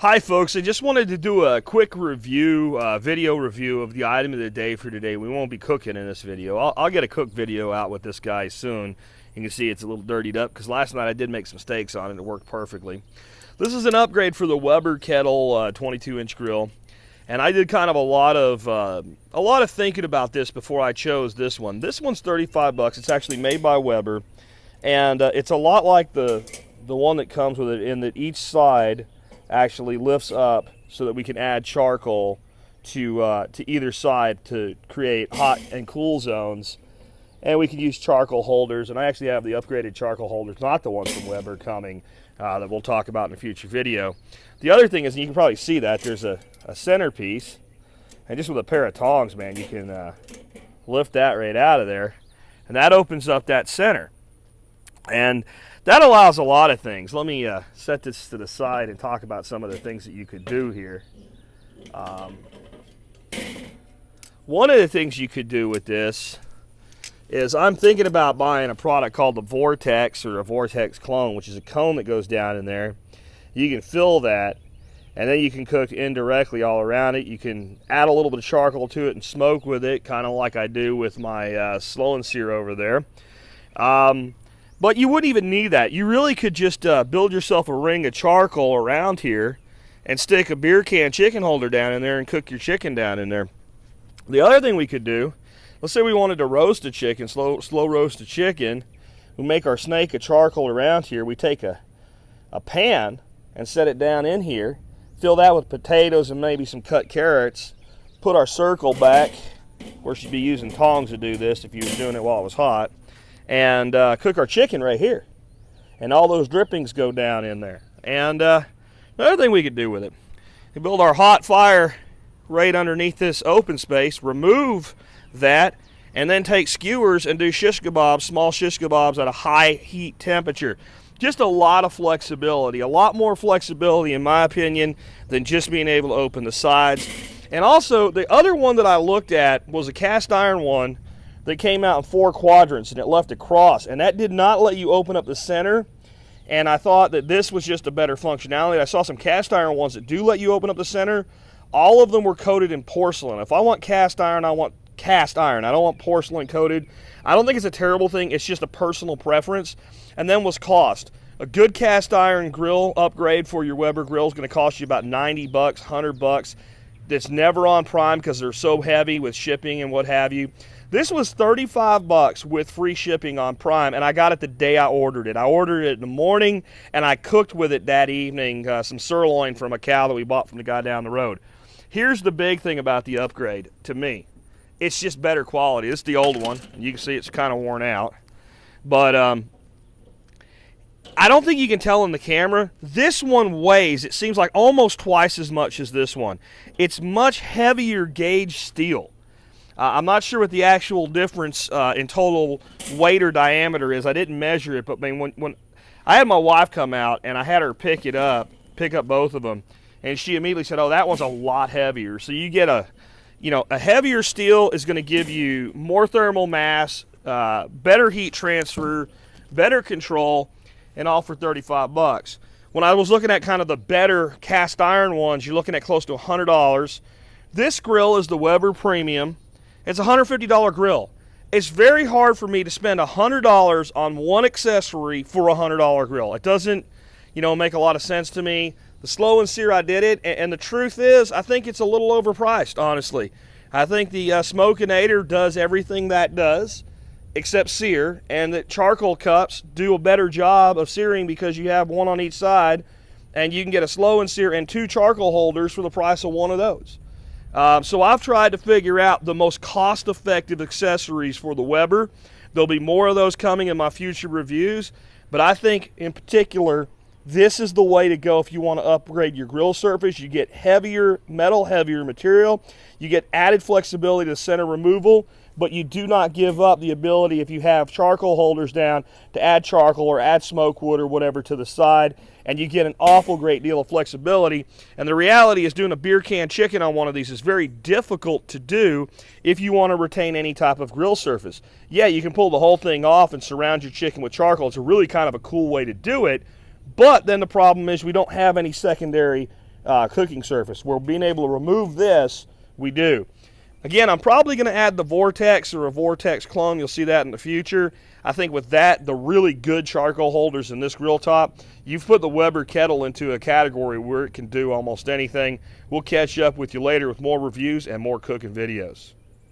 Hi folks, I just wanted to do a quick review, video review of the item of the day for today. We won't be cooking in this video. I'll get a cook video out with this guy soon. You can see it's a little dirtied up because last night I did make some mistakes on it and it worked perfectly. This is an upgrade for the Weber Kettle 22-inch grill. And I did kind of a lot of thinking about this before I chose this one. This one's 35 bucks. It's actually made by Weber. And it's a lot like the one that comes with it in that each side actually lifts up so that we can add charcoal to either side to create hot and cool zones, and we can use charcoal holders. And I actually have the upgraded charcoal holders, not the ones from Weber, coming that we'll talk about in a future video. The other thing is, and you can probably see that there's a centerpiece, and just with a pair of tongs, man, you can lift that right out of there, and that opens up that center. And that allows a lot of things. Let me set this to the side and talk about some of the things that you could do here. One of the things you could do with this is I'm thinking about buying a product called the Vortex, or a Vortex clone, which is a cone that goes down in there. You can fill that, and then you can cook indirectly all around it. You can add a little bit of charcoal to it and smoke with it, kind of like I do with my slow and sear over there. But you wouldn't even need that. You really could just build yourself a ring of charcoal around here and stick a beer can chicken holder down in there and cook your chicken down in there. The other thing we could do, let's say we wanted to roast a chicken, slow roast a chicken. We make our snake of charcoal around here. We take a pan and set it down in here, fill that with potatoes and maybe some cut carrots, put our circle back. Of course, you'd be using tongs to do this if you were doing it while it was hot. And cook our chicken right here, and all those drippings go down in there. And another thing we could do with it, we build our hot fire right underneath this open space, remove that, and then take skewers and do shish kebabs, small shish kebabs at a high heat temperature. Just a lot of flexibility, a lot more flexibility in my opinion than just being able to open the sides. And also the other one that I looked at was a cast iron one that came out in 4 quadrants, and it left a cross, and that did not let you open up the center. And I thought that this was just a better functionality. I saw some cast iron ones that do let you open up the center. All of them were coated in porcelain. If I want cast iron, I want cast iron. I don't want porcelain coated. I don't think it's a terrible thing. It's just a personal preference. And then was cost. A good cast iron grill upgrade for your Weber grill is going to cost you about 90 bucks, 100 bucks. That's never on Prime because they're so heavy with shipping and what have you. This was 35 bucks with free shipping on Prime, and I got it the day I ordered it. I ordered it in the morning, and I cooked with it that evening, some sirloin from a cow that we bought from the guy down the road. Here's the big thing about the upgrade to me. It's just better quality. This is the old one. You can see it's kind of worn out. But I don't think you can tell in the camera. This one weighs, it seems like, almost twice as much as this one. It's much heavier gauge steel. I'm not sure what the actual difference in total weight or diameter is. I didn't measure it, but I mean, when I had my wife come out and I had her pick up both of them, and she immediately said, "Oh, that one's a lot heavier." So you get a heavier steel is going to give you more thermal mass, better heat transfer, better control, and all for 35 bucks. When I was looking at kind of the better cast iron ones, you're looking at close to $100. This grill is the Weber Premium. It's a $150 grill. It's very hard for me to spend $100 on one accessory for a $100 grill. It doesn't, make a lot of sense to me. The slow and sear, I did it, and the truth is, I think it's a little overpriced, honestly. I think the Smokinator does everything that does, except sear, and the charcoal cups do a better job of searing because you have one on each side, and you can get a slow and sear and 2 charcoal holders for the price of one of those. So I've tried to figure out the most cost-effective accessories for the Weber. There'll be more of those coming in my future reviews, but I think in particular, this is the way to go if you want to upgrade your grill surface. You get heavier material, you get added flexibility to center removal, but you do not give up the ability, if you have charcoal holders down, to add charcoal or add smoke wood or whatever to the side, and you get an awful great deal of flexibility. And the reality is, doing a beer can chicken on one of these is very difficult to do if you want to retain any type of grill surface. Yeah, you can pull the whole thing off and surround your chicken with charcoal. It's a really kind of a cool way to do it, but then the problem is we don't have any secondary cooking surface. Where being able to remove this, we do. Again, I'm probably going to add the Vortex or a Vortex clone. You'll see that in the future. I think with that, the really good charcoal holders in this grill top, you've put the Weber Kettle into a category where it can do almost anything. We'll catch up with you later with more reviews and more cooking videos.